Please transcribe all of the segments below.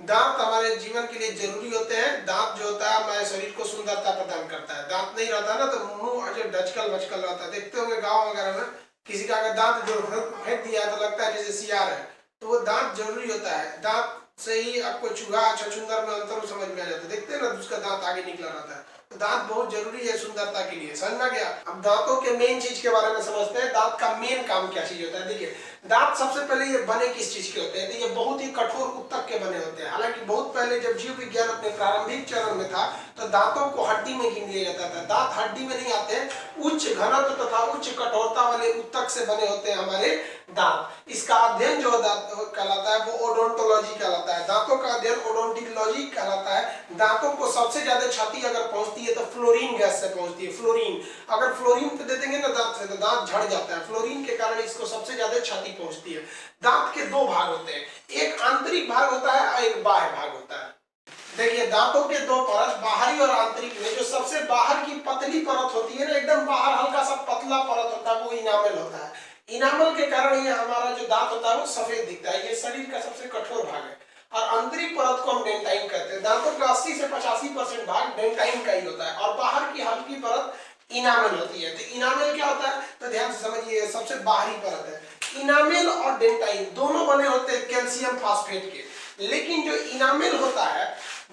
दांत हमारे जीवन के लिए जरूरी होते हैं। दांत जो होता है हमारे शरीर को सुंदरता प्रदान करता है। दांत नहीं रहता ना तो मुंह जो डचकल मचकल रहता है, देखते होंगे गांव वगैरह में किसी का अगर दांत जो फेंक दिया तो लगता है जैसे सियार है। तो वो दांत जरूरी होता है। दांत से ही आपको चूहा छछूंदर में अंतर समझ में आ जाता है। देखते हैं ना उसका दांत आगे निकला रहता है। तो दांत बहुत जरूरी है सुंदरता के लिए। समझ में गया? अब दांतों के मेन चीज के बारे में समझते हैं। दांत का मेन काम क्या चीज होता है। देखिए, दांत सबसे पहले ये बने किस चीज के होते हैं? तो ये बहुत ही कठोर उत्तक के बने होते हैं। हालांकि बहुत पहले जब जीव विज्ञान अपने प्रारंभिक चरण में था तो दांतों को हड्डी में गिन लिया जाता था। दांत हड्डी में नहीं आते हैं। उच्च घनत्व तथा उच्च कठोरता वाले उत्तक से बने होते हैं हमारे दांत। इसका अध्ययन जो दांत कहलाता है वो ओडोंटोलॉजी कहलाता है। दांतों का अध्ययन ओडोंटोलॉजी कहलाता है। दांतों को सबसे ज्यादा क्षति अगर पहुंचती है तो फ्लोरीन गैस से पहुंचती है। फ्लोरीन, अगर फ्लोरीन पे दे देंगे ना दांत से तो दांत झड़ जाता है। फ्लोरीन के कारण इसको सबसे ज्यादा क्षति पहुंचती है। दांत के दो भाग होते हैं, एक आंतरिक भाग होता है और एक बाह्य भाग होता है। देखिए, दांतों के दो परत, बाहरी और आंतरिक में जो सबसे बाहर की पतली परत होती है ना, एकदम बाहर हल्का सा पतला परत होता है, वो इनामेल होता है। इनामल के कारण ये हमारा जो दांत होता है वो सफेद दिखता है। ये शरीर का सबसे कठोर भाग है। और आंतरिक परत को हम डेंटाइन कहते हैं। दांतों का 80 से 85% भाग डेंटाइन का ही होता है और बाहर की हल्की परत इनामेल होती है। तो इनामेल क्या होता है तो ध्यान से समझिए, सबसे बाहरी परत है। इनामेल और डेंटाइन दोनों बने होते हैं कैल्शियम फास्फेट के। लेकिन जो इनामेल होता है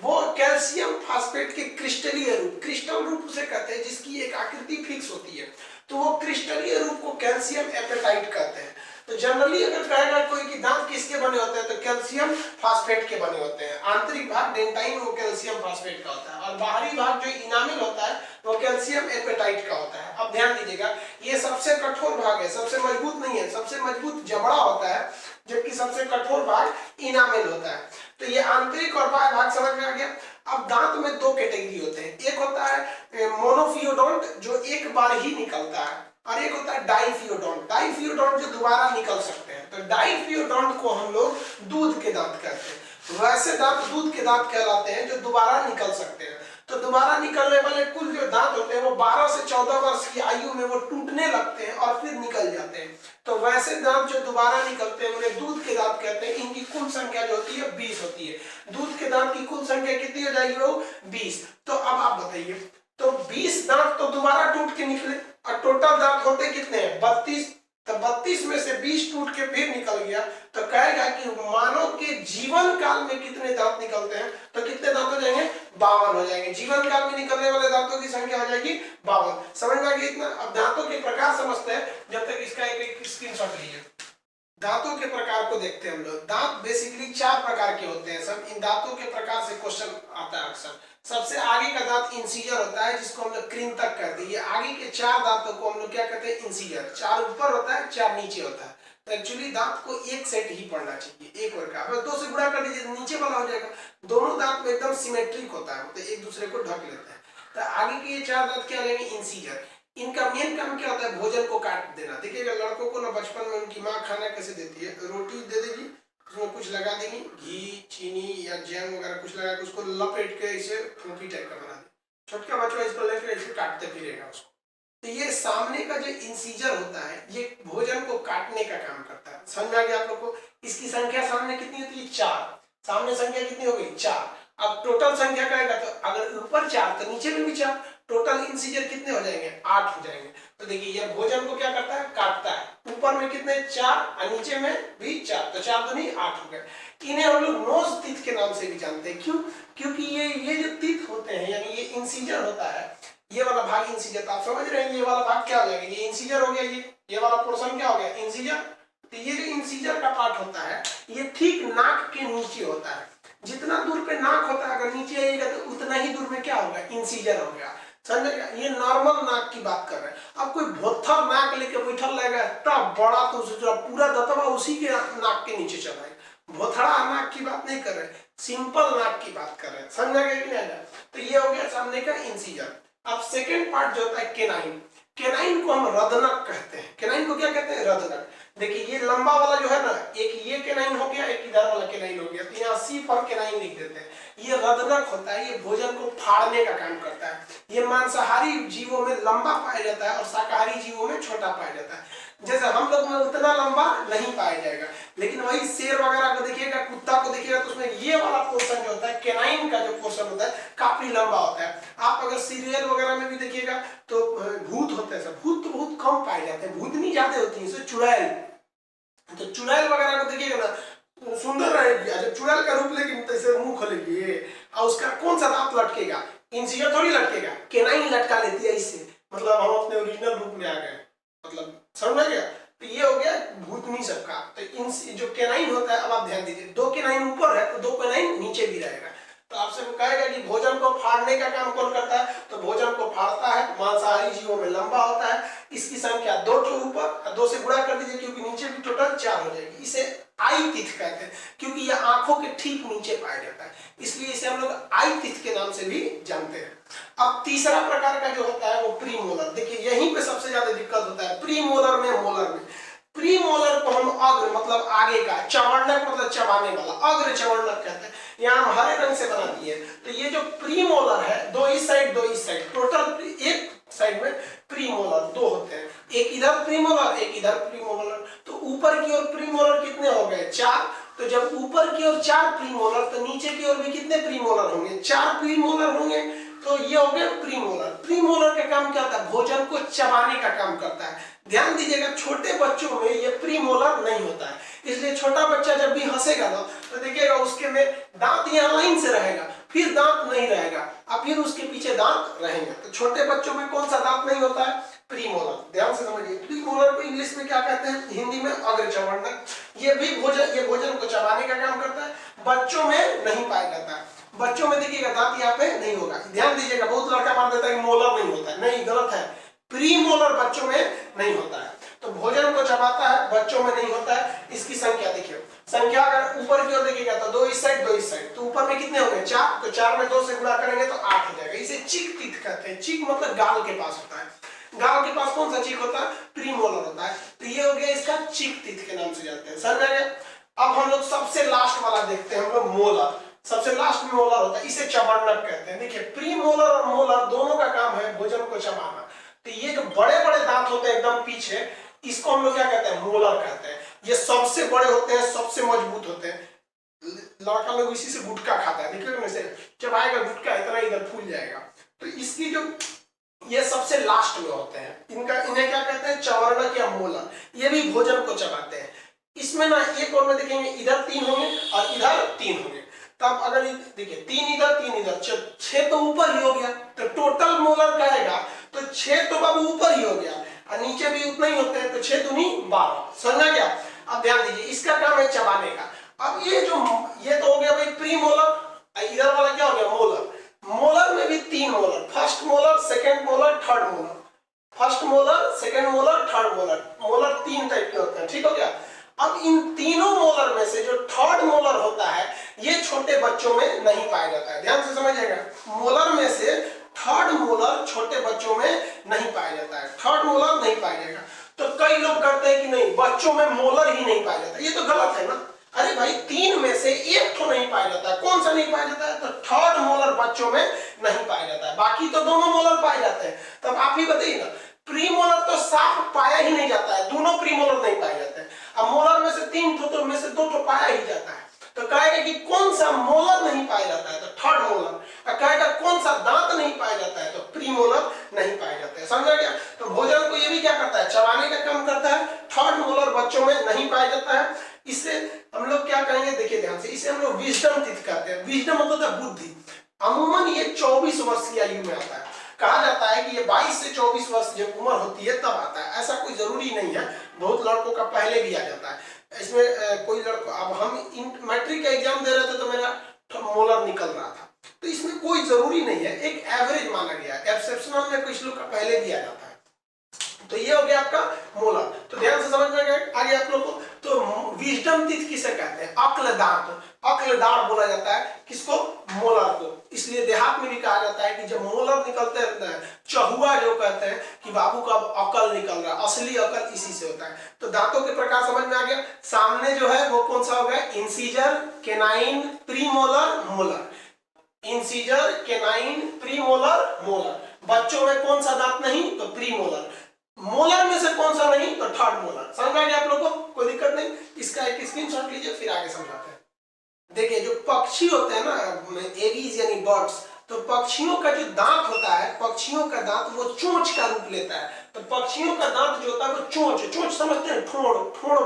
वो कैल्शियम फास्फेट के क्रिस्टलीय रूप, क्रिस्टल रूप उसे कहते हैं जिसकी एक आकृति फिक्स होती है। तो वो क्रिस्टलीय रूप को कैल्शियम एपेटाइट कहते हैं। तो जनरली अगर कहेगा कोई कि दांत किसके बने होते हैं तो कैल्शियम फास्फेट के बने होते हैं। आंतरिक भाग डेंटाइन वो कैल्शियम फास्फेट का होता है और बाहरी भाग जो इनामेल होता है वो कैल्शियम एपेटाइट का होता है। अब ध्यान दीजिएगा, ये सबसे कठोर भाग है, सबसे मजबूत नहीं है। सबसे मजबूत जबड़ा होता है जबकि सबसे कठोर भाग इनामेल होता है। तो ये आंतरिक और बाह्य भाग समझ में आ गया। अब दांत में दो कैटेगरी होते हैं, एक होता है मोनोफियोडोंट जो एक बार ही निकलता है और एक होता है डाइफियोडोंट। डाइफियोडोंट जो दोबारा निकल सकते हैं। तो डाइफियोडोंट को हम लोग दूध के दांत कहते हैं। वैसे दांत दूध के दांत कहलाते हैं जो दोबारा निकल सकते हैं। तो दोबारा निकलने वाले कुल जो दांत होते हैं वो 12 से 14 वर्ष की आयु में वो टूटने लगते हैं और फिर निकल जाते हैं। तो वैसे दांत जो दोबारा निकलते हैं उन्हें दूध के दांत कहते हैं। इनकी कुल संख्या जो होती है 20 होती है। दूध के दांत की कुल संख्या कितनी हो जाएगी? वो 20। तो अब आप बताइए, तो 20 दांत तो दोबारा टूट के निकले और टोटल दांत होते कितने हैं? 32। तो 32 में से 20 टूट के फिर निकल गया तो कहेगा कि मानव के जीवन काल में कितने दांत निकलते हैं? तो कितने दांत हो जाएंगे? 52 हो जाएंगे। जीवन काल में निकलने वाले दांतों की संख्या हो जाएगी 52। समझ में आ गया इतना? अब दांतों के प्रकार समझते हैं, जब तक इसका एक स्क्रीनशॉट लीजिए। दांतों के प्रकार को देखते हैं हम लोग। दांत बेसिकली 4 प्रकार के होते हैं। सब इन दांतों के प्रकार से क्वेश्चन आता है अक्सर। सबसे आगे का दांत इंसीजर होता है जिसको हम लोग कृंतक कहते हैं। ये आगे के 4 दांतों को हम लोग क्या कहते हैं? इंसीजर। 4 ऊपर होता है, 4 नीचे होता है। तो एक्चुअली दांत को एक सेट ही पढ़ना चाहिए, एक वर्ग का। बस 2 से गुणा कर दीजिए नीचे वाला हो जाएगा। दोनों दांत में एकदम सिमेट्रिक होता है, मतलब एक दूसरे को ढक लेता है। तो आगे के ये 4 दांत क्या लेंगे? इंसीजर। इनका मेन काम क्या होता है? भोजन को काट देना। देखिएगा लड़कों को ना बचपन में उनकी माँ खाना कैसे देती है, रोटी दे देगी, उसमें कुछ लगा देगी, घी चीनी या जैम वगैरह कुछ लगा के उसको लपेट के इसे फूंकी टाइप का बना दे। छोटका बच्चा इसको लेकर इसे काटते फिरेगा उसको। तो ये सामने का जो इंसीजर होता है ये भोजन को काटने का काम करता है। समझ में आ गया आप लोग को? इसकी संख्या सामने कितनी होती है? 4। सामने संख्या कितनी हो गई? 4। अब टोटल संख्या कहेगा तो अगर ऊपर 4 तो नीचे में भी 4। टोटल इंसीजर कितने हो जाएंगे? 8 हो जाएंगे। तो देखिए ये भोजन को क्या करता है? काटता है। ऊपर में कितने? 4 और नीचे में भी 4। तो 4 दूनी 8 हो गए। इन्हें हम लोग नोज टीथ के नाम से भी जानते हैं। क्यों? क्योंकि ये जो टीथ होते हैं यानी ये इंसीजर होता है, ये वाला भाग इंसीजर। आप समझ रहे हैं ये वाला भाग क्या हो जाएगा? ये इंसीजर हो गया। ये वाला पोर्शन क्या हो गया? इंसीजर। तो ये जो इंसीजर का पार्ट होता है ये ठीक नाक के नीचे होता है। जितना दूर पे नाक होता है अगर नीचे आएगा तो उतना ही दूर में क्या होगा? इंसीजर हो गया। समझ गया? ये नॉर्मल नाक की बात कर रहे हैं। अब कोई भोथर नाक लेके बैठल रहेगा तब बड़ा तो पूरा दतवा उसी के नाक के नीचे चला है। भोथड़ा नाक की बात नहीं कर रहे, सिंपल नाक की बात कर रहे हैं। समझ गया कि नहीं? तो ये हो गया सामने का इंसीजर। अब सेकेंड पार्ट जो होता है केनाइन। केनाइन को हम रदनक कहते हैं। केनाइन को क्या कहते हैं? रदनक। देखिए ये लंबा वाला जो है ना, एक ये केनाइन हो गया, एक इधर वाला केनाइन हो गया, तो यहाँ सी पर केनाइन लिख देते हैं। ये रदनक होता है, ये भोजन को फाड़ने का काम करता है। ये मांसाहारी जीवों में लंबा पाया जाता है और शाकाहारी जीवों में छोटा पाया जाता है। जैसे हम लोग में उतना लंबा नहीं पाया जाएगा, लेकिन वही शेर वगैरह को देखिएगा, कुत्ता को देखिएगा, तो उसमें ये वाला पोर्शन जो होता है, केनाइन का जो पोर्शन होता है, काफी लंबा होता है। आप अगर सीरियल वगैरह में भी देखिएगा तो भूत होते हैं, सब भूत तो बहुत कम पाए जाते हैं, भूतनी ज्यादा होती है, चुड़ैल, तो चुड़ैल वगैरह को देखिएगा ना, सुंदर रहेगी, जब चुड़ैल का रूप लेगी तो ऐसे मुंह खोलेगी और उसका कौन सा दांत लटकेगा, इनसे थोड़ी लटकेगा, केनाइन लटका लेती है इससे, मतलब हम अपने ओरिजिनल रूप में आ गए, मतलब समझ में गया। तो ये हो गया भूतनी सबका। तो इन जो केनाइन होता है, अब आप ध्यान दीजिए, दो केनाइन ऊपर है तो दो केनाइन नीचे भी रहेगा। तो आपसे वो कहेगा कि भोजन को फाड़ने का काम कौन करता है, तो भोजन को फाड़ता है, मांसाहारी जीवों में लंबा होता है। इसकी संख्या 2 के ऊपर और 2 से गुणा कर दीजिए, क्योंकि नीचे भी टोटल 4 हो जाएगी। इसे आई तिथ कहते हैं, क्योंकि यह आंखों के ठीक नीचे पाया जाता है, इसलिए इसे हम लोग आई तिथ के नाम से भी जानते हैं। अब तीसरा प्रकार का जो होता है वो प्रीमोलर। देखिए यहीं पे सबसे ज्यादा दिक्कत होता है प्रीमोलर में, मोलर में। प्रीमोलर को हम अग्र मतलब आगे का, चवर्णक मतलब चबाने वाला, अग्र चवर्णक कहते हैं। यहाँ हम हरे रंग से बना दिए। तो ये जो प्रीमोलर है, दो इस साइड दो इस साइड, टोटल एक साइड में प्रीमोलर 2 होते हैं, एक इधर प्रीमोलर एक इधर प्रीमोलर। तो ऊपर की ओर प्रीमोलर कितने हो गए, 4। तो जब ऊपर की ओर 4 प्रीमोलर, तो नीचे की ओर भी कितने प्रीमोलर होंगे, 4 प्रीमोलर होंगे। तो ये हो गया प्रीमोलर। प्रीमोलर का काम क्या होता है, भोजन को चबाने का काम करता है। ध्यान दीजिएगा, छोटे बच्चों में ये प्रीमोलर नहीं होता है, इसलिए छोटा बच्चा जब भी हंसेगा ना, तो देखिएगा उसके में दांत यहाँ लाइन से रहेगा, फिर दांत नहीं रहेगा और फिर उसके पीछे दांत रहेंगे। तो छोटे बच्चों में कौन सा दांत नहीं होता है, प्रीमोलर। ध्यान से समझिए, प्रीमोलर को इंग्लिश में क्या कहते हैं, हिंदी में अग्र चवर्णक। ये भी भोजन को चबाने का काम करता है, बच्चों में नहीं पाया जाता है। बच्चों में देखिएगा दांत यहाँ पे नहीं होगा। ध्यान दीजिएगा, बहुत लड़का मान देता है कि मोलर नहीं होता है, नहीं, गलत है, प्रीमोलर बच्चों में नहीं होता है। तो भोजन को चबाता है, बच्चों में नहीं होता है। इसकी संख्या देखिए, संख्या अगर ऊपर की ओर देखिएगा तो 2 इस साइड 2 इस साइड, तो ऊपर में कितने हो गए, 4। तो 4 में 2 से गुणा करेंगे तो 8 हो जाएगा। इसे चीक टीथ कहते हैं। चीक मतलब गाल के पास होता है, गाल के पास कौन सा चीक होता है, प्रीमोलर होता है। तो ये हो गया इसका चीक टीथ के नाम से जानते हैं, समझ गए। अब हम लोग सबसे लास्ट वाला देखते हैं, हम लोग मोलर। सबसे लास्ट में मोलर होता है, इसे चवर्णक कहते हैं। देखिए प्रीमोलर और मोलर दोनों का काम है भोजन को चबाना। तो ये जो बड़े बड़े दांत होते हैं एकदम पीछे, इसको हम लोग क्या कहते हैं, मोलर कहते हैं। ये सबसे बड़े होते हैं, सबसे मजबूत होते हैं। लड़का लोग इसी से गुटखा खाता है, देखिए वैसे चबाएगा गुटखा इतना इधर फूल जाएगा। तो इसकी जो ये सबसे लास्ट में होते हैं, इन्हें क्या कहते हैं, चवर्णक या मोलर। ये भी भोजन को चबाते हैं। इसमें ना एक और में देखेंगे, इधर 3 होंगे और इधर 3 होंगे। तब अगर देखिए 3 इधर 3 इधर, 6 तो ऊपर ही हो गया। तो टोटल मोलर कहेगा तो 6 तो बाबू ऊपर ही हो गया और नीचे भी उतना ही होते हैं, तो 6 दूनी 12। समझा क्या। अब ध्यान दीजिए, इसका काम है चबाने का। अब ये तो हो गया भाई प्रीमोलर, इधर वाला क्या हो गया, मोलर। मोलर में भी 3 molar, first molar, second molar, third molar. First molar, second molar, third molar. Molar 3 type के होते हैं, ठीक हो गया। अब इन तीनों मोलर में से जो थर्ड मोलर होता है, ये छोटे बच्चों में नहीं पाया जाता है। ध्यान से समझिएगा, मोलर में से थर्ड मोलर छोटे बच्चों में नहीं पाया जाता है, थर्ड मोलर नहीं पाया जाएगा। तो कई लोग करते हैं कि नहीं, बच्चों में मोलर ही नहीं पाया जाता। ये तो गलत है ना। अरे भाई 3 में से 1 तो नहीं पाया जाता है, कौन सा नहीं पाया जाता है, तो थर्ड मोलर बच्चों में नहीं पाया जाता है। बाकी तो दोनों मोलर पाए जाते हैं। तब आप ही बताइए ना, प्रीमोलर तो साफ पाया ही नहीं जाता है, दोनों प्रीमोलर नहीं पाए जाते हैं। अब मोलर में से 3 तो में से 2 तो पाया ही जाता है। तो कहेगा कि कौन सा मोलर नहीं पाया जाता है, तो थर्ड मोलर। कहेगा कौन सा दांत नहीं पाया जाता है, तो प्रीमोलर नहीं पाया जाता है। समझा गया। तो भोजन को ये भी क्या करता है, चबाने का काम करता है। थर्ड मोलर बच्चों में नहीं पाया जाता है। इससे हम लोग क्या कहेंगे, देखिए ध्यान से, इसे हम लोग विजडम टीथ कहते हैं। विजडम मतलब है बुद्धि। अमूमन ये 24 वर्ष की आयु में आता है। कहा जाता है कि ये 22 से 24 वर्ष जब उम्र होती है तब आता है। ऐसा कोई जरूरी नहीं है, बहुत लड़कों का पहले भी आ जाता है। इसमें कोई लड़का, अब हम मैट्रिक का एग्जाम दे रहे थे तो मेरा मोलर निकल रहा था, तो इसमें कोई जरूरी नहीं है, एक एवरेज माना गया है। एक्सेप्शनल में कुछ लोग का पहले भी आ जाता है। तो ये हो गया आपका मोलर। तो ध्यान से समझना आगे आप लोग को तो विजडम टीथ किसे कहते हैं? अक्ल दांत, अक्ल दांत बोला जाता है किसको? मोलर को। इसलिए देहात में भी कहा जाता है कि जब मोलर निकलते रहता है, चहुआ जो कहते हैं कि बाबू का अब अकल निकल रहा है, असली अकल इसी से होता है। तो दांतों के प्रकार समझ में आ गया। सामने जो है वो कौन सा हो गया? Incisor, canine, premolar, molar. Incisor, canine, premolar, molar. बच्चों में कौन सा दांत नहीं? तो प्रीमोलर। मोलर में से कौन सा नहीं? तो थर्ड मोलर। समझ आ गया आप लोगों को? कोई दिक्कत नहीं। इसका एक स्क्रीनशॉट लीजिए, फिर आगे समझाते हैं। देखिए जो पक्षी होते हैं ना, एवीज यानी बर्ड्स, तो पक्षियों का जो दांत होता है, पक्षियों का दांत वो चोंच का रूप लेता है। तो पक्षियों का दांत जो होता है वो चोंच, चोंच समझते हैं? ठोड़, ठोड़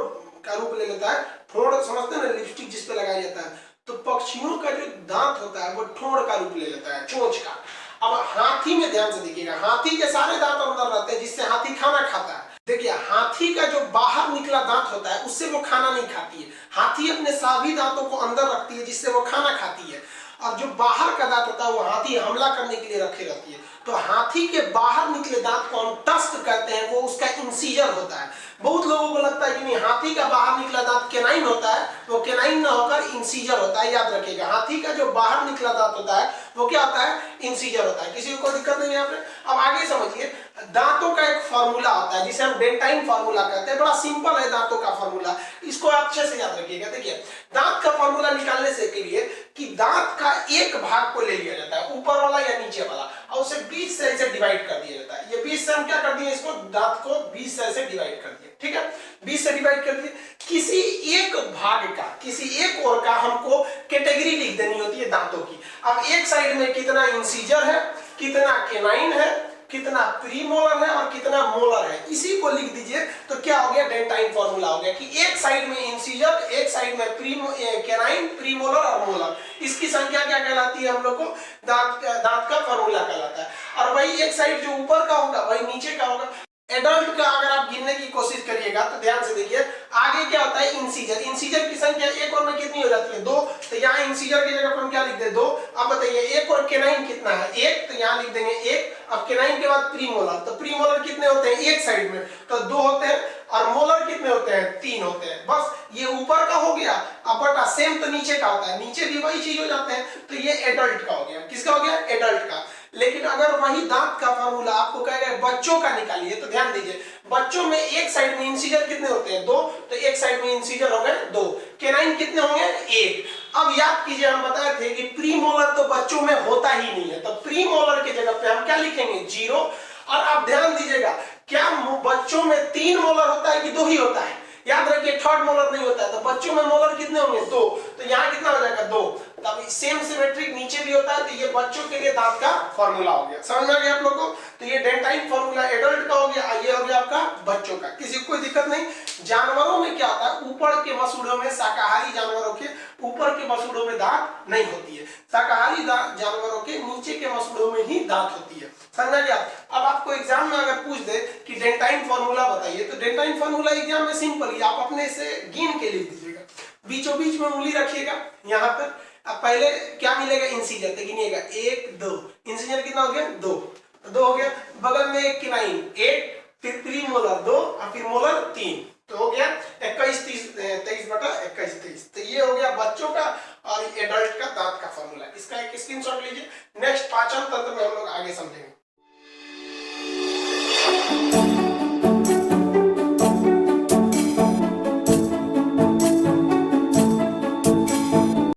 का रूप ले लेता है। ठोड़ समझते हैं ना, लिपस्टिक जिस पे लगाया जाता है। तो पक्षियों का जो दांत होता है वो ठोड़ का रूप ले लेता है, चोंच का। अब हाथी में ध्यान से देखिएगा, हाथी के सारे दांत अंदर रहते हैं जिससे हाथी खाना खाता है। देखिए हाथी का जो बाहर निकला दांत होता है उससे वो खाना नहीं खाती है। हाथी अपने सभी दांतों को अंदर रखती है जिससे वो खाना खाती है। और जो बाहर का दांत होता है वो हाथी हमला करने के लिए रखी रहती है। तो हाथी के बाहर निकले दांत को हम टस्क कहते हैं, वो उसका इंसीजर होता है। बहुत लोगों को लगता है कि नहीं, हाथी का बाहर निकला दांत केनाइन होता है, वो केनाइन ना होकर इंसीजर होता है। याद रखिएगा, हाथी का जो बाहर निकला दांत होता है वो क्या होता है? इंसीजर होता है। किसी को दिक्कत नहीं है यहाँ पे? अब आगे समझिए, दांतों का एक फॉर्मूला होता है जिसे हम डेंटाइन फॉर्मूला कहते हैं। बड़ा सिंपल है दांतों का फॉर्मूला, इसको अच्छे से याद रखिएगा। देखिए दांत का फॉर्मूला निकालने से के लिए कि दांत का एक भाग को ले लिया जाता है, ऊपर वाला या नीचे वाला, और उसे 20 से ऐसे डिवाइड कर दिया जाता है। ये 20 से हम क्या कर दिए? इसको दांत को 20 से ऐसे डिवाइड कर दिए। ठीक है, 20 से डिवाइड कर दिए। किसी एक भाग का, किसी एक ओर का हमको कैटेगरी लिख देनी होती है दांतों की। अब एक साइड में कितना इंसीजर है, कितना केनाइन है, कितना प्रीमोलर है और कितना मोलर है, इसी को लिख दीजिए। तो क्या हो गया? डेंटाइन फॉर्मूला हो गया कि एक साइड में इंसीजर, एक साइड में केनाइन, प्रीमोलर और मोलर। इसकी संख्या क्या कहलाती है? हम लोग को दांत का फॉर्मूला कहलाता है। और वही एक साइड जो ऊपर का होगा वही नीचे का होगा। एडल्ट का अगर आप गिनने की कोशिश करिएगा तो ध्यान से देखिए, आगे क्या होता है? इंसीजर। इंसीजर की संख्या एक और में कितनी हो जाती है? 2। तो यहाँ इंसीजर की जगह पर हम क्या लिख दें? 2। अब बताइए एक और केनाइन कितना है? 1। तो यहाँ लिख देंगे 1। अब केनाइन के बाद प्रीमोलर, तो प्रीमोलर कितने होते हैं? एक साइड में तो 2 होते हैं। और मोलर कितने होते हैं? 3 होते हैं। बस ये ऊपर का हो गया। अब बटा सेम तो नीचे का होता है, नीचे भी वही चीज हो जाते हैं। तो ये एडल्ट का हो गया। किसका हो गया? एडल्ट का। लेकिन अगर वही दांत का फॉर्मूला आपको कहेगा बच्चों का निकालिए, तो ध्यान दीजिए, बच्चों में एक साइड में इंसीजर कितने होते हैं? 2। तो एक साइड में इंसीजर हो गए 2। केनाइन कितने होंगे? 1। अब याद कीजिए, हम बताए थे कि प्रीमोलर तो बच्चों में होता ही नहीं है, तो प्रीमोलर के जगह पे हम क्या लिखेंगे? 0। और आप ध्यान दीजिएगा, क्या बच्चों में 3 मोलर होता है कि 2 ही होता है? याद रखिए थर्ड मोलर नहीं होता है। तो बच्चों में मोलर कितने होंगे? 2। तो यहाँ कितना हो जाएगा? 2। तब सेम सिमेट्रिक नीचे भी होता है। तो ये बच्चों के लिए दांत का फॉर्मूला हो गया। समझ में आ गया आप लोगों को? तो ये डेंटाइन फॉर्मूला एडल्ट का हो गया, ये हो गया आपका बच्चों का। किसी को कोई दिक्कत नहीं। जानवरों में क्या होता है? ऊपर के मसूड़ों में, शाकाहारी जानवरों के ऊपर के मसूड़ों में दांत नहीं होती है, शाकाहारी जानवरों के नीचे के मसूड़ों में ही दांत होती है। समझा गया? अब आपको एग्जाम में अगर पूछ दे कि डेंटाइन फॉर्मूला बताइए, तो डेंटाइन फॉर्मूला एग्जाम में सिंपल ही, आप अपने से गिन के लिख दीजिएगा। बीचों बीच में उंगली रखिएगा यहाँ पर। अब पहले क्या मिलेगा? इंसीजर। तो गिनिएगा 1 2। इंसीजर कितना हो गया? 2। 2 हो गया। बगल में एक केनाइन 1, फिर प्रीमोलर 2 और फिर मोलर 3।